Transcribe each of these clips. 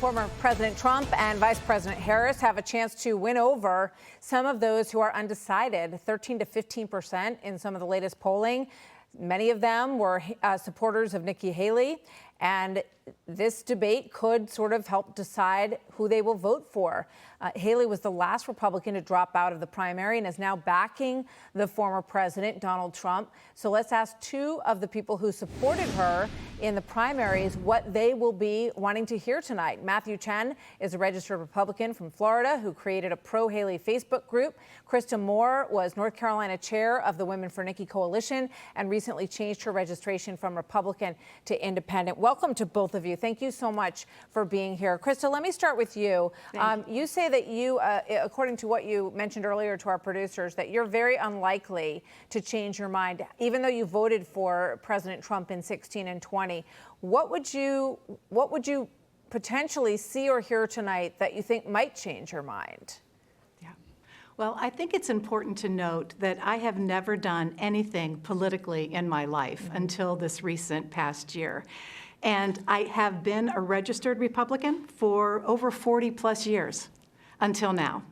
former President Trump and Vice President Harris have a chance to win over some of those who are undecided, 13 to 15% in some of the latest polling. Many of them were supporters of Nikki Haley, and this debate could sort of help decide who they will vote for. Haley was the last Republican to drop out of the primary and is now backing the former president, Donald Trump. So let's ask two of the people who supported her in the primaries what they will be wanting to hear tonight. Matthew Tsien is a registered Republican from Florida who created a pro-Haley Facebook group. Krista Moore was North Carolina chair of the Women for Nikki Coalition and recently changed her registration from Republican to Independent. Welcome to both of you. Thank you so much for being here. Krista, let me start with you. You say that you, according to what you mentioned earlier to our producers, that you're very unlikely to change your mind, even though you voted for President Trump in 16 and 20. What would you potentially see or hear tonight that you think might change your mind? Well, I think it's important to note that I have never done anything politically in my life until this recent past year. And I have been a registered Republican for over 40 plus years until now.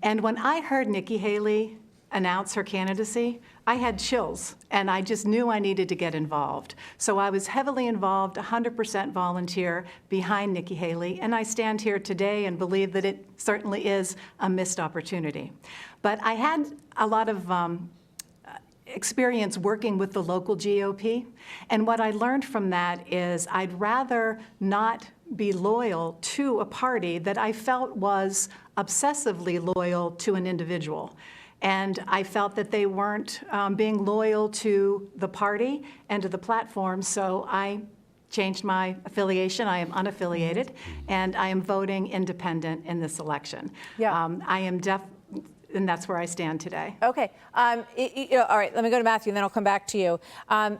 And when I heard Nikki Haley announce her candidacy, I had chills, and I just knew I needed to get involved. So I was heavily involved, 100% volunteer behind Nikki Haley, and I stand here today and believe that it certainly is a missed opportunity. But I had a lot of experience working with the local GOP, and what I learned from that is I'd rather not be loyal to a party that I felt was obsessively loyal to an individual. And I felt that they weren't being loyal to the party and to the platform, so I changed my affiliation. I am unaffiliated, and I am voting independent in this election. Yeah. And that's where I stand today. Okay. All right, let me go to Matthew, and then I'll come back to you.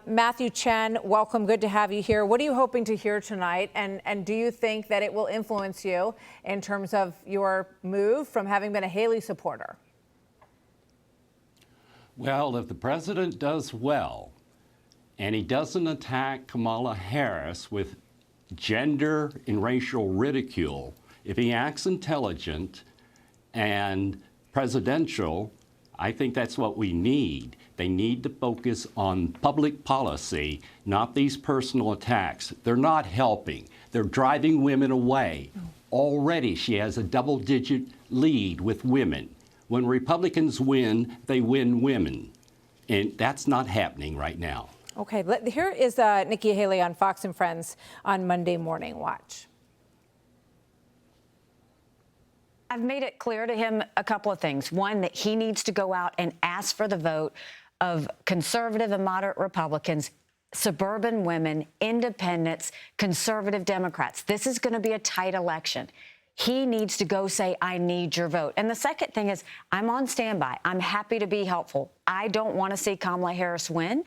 Matthew Tsien, welcome. Good to have you here. What are you hoping to hear tonight? And do you think that it will influence you in terms of your move from having been a Haley supporter? Well, if the president does well, and he doesn't attack Kamala Harris with gender and racial ridicule, if he acts intelligent and presidential, I think that's what we need. They need to focus on public policy, not these personal attacks. They're not helping. They're driving women away. Already she has a double-digit lead with women. When Republicans win, they win women. And that's not happening right now. Okay, here is Nikki Haley on Fox and Friends on Monday morning. Watch. I've made it clear to him a couple of things. One, that he needs to go out and ask for the vote of conservative and moderate Republicans, suburban women, independents, conservative Democrats. This is going to be a tight election. He needs to go say, I need your vote. And the second thing is, I'm on standby. I'm happy to be helpful. I don't want to see Kamala Harris win.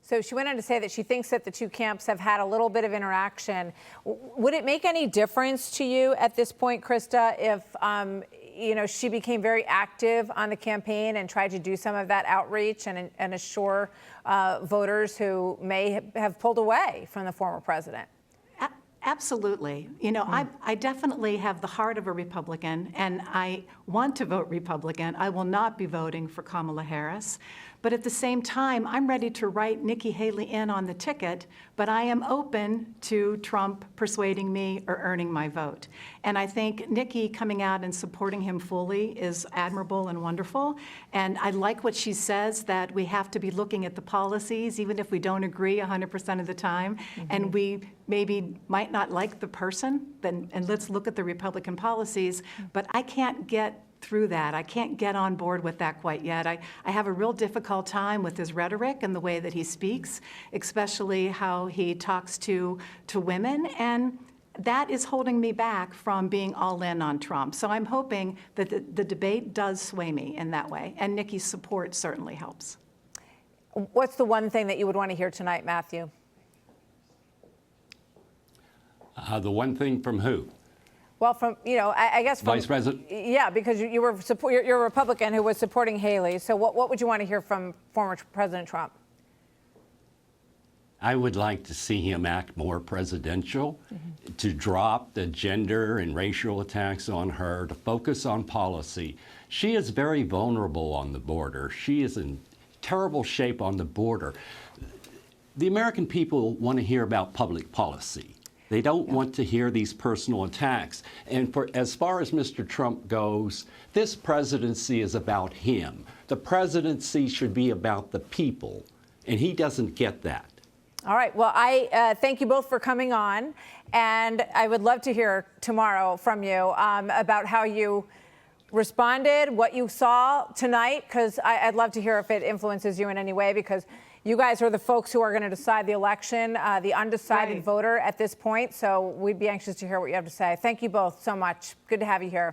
So she went on to say that she thinks that the two camps have had a little bit of interaction. Would it make any difference to you at this point, Krista, if she became very active on the campaign and tried to do some of that outreach and assure voters who may have pulled away from the former president? Absolutely. I definitely have the heart of a Republican, and I want to vote Republican. I will not be voting for Kamala Harris. But at the same time, I'm ready to write Nikki Haley in on the ticket, but I am open to Trump persuading me or earning my vote. And I think Nikki coming out and supporting him fully is admirable and wonderful. And I like what she says, that we have to be looking at the policies, even if we don't agree 100% of the time. And we maybe might not like the person, and let's look at the Republican policies. But I can't get through that. I can't get on board with that quite yet. I have a real difficult time with his rhetoric and the way that he speaks, especially how he talks to women, and that is holding me back from being all in on Trump. So I'm hoping that the debate does sway me in that way, and Nikki's support certainly helps. What's the one thing that you would want to hear tonight, Matthew? The one thing from who? Well, I guess from Vice President. Yeah, because you're a Republican who was supporting Haley. So what would you want to hear from former President Trump? I would like to see him act more presidential, to drop the gender and racial attacks on her, to focus on policy. She is very vulnerable on the border. She is in terrible shape on the border. The American people want to hear about public policy. They don't want to hear these personal attacks. And as far as Mr. Trump goes, this presidency is about him. The presidency should be about the people, and he doesn't get that. All right. Well, I thank you both for coming on, and I would love to hear tomorrow from you about how you responded, what you saw tonight, because I'd love to hear if it influences you in any way, because you guys are the folks who are going to decide the election, the undecided voter at this point. So we'd be anxious to hear what you have to say. Thank you both so much. Good to have you here.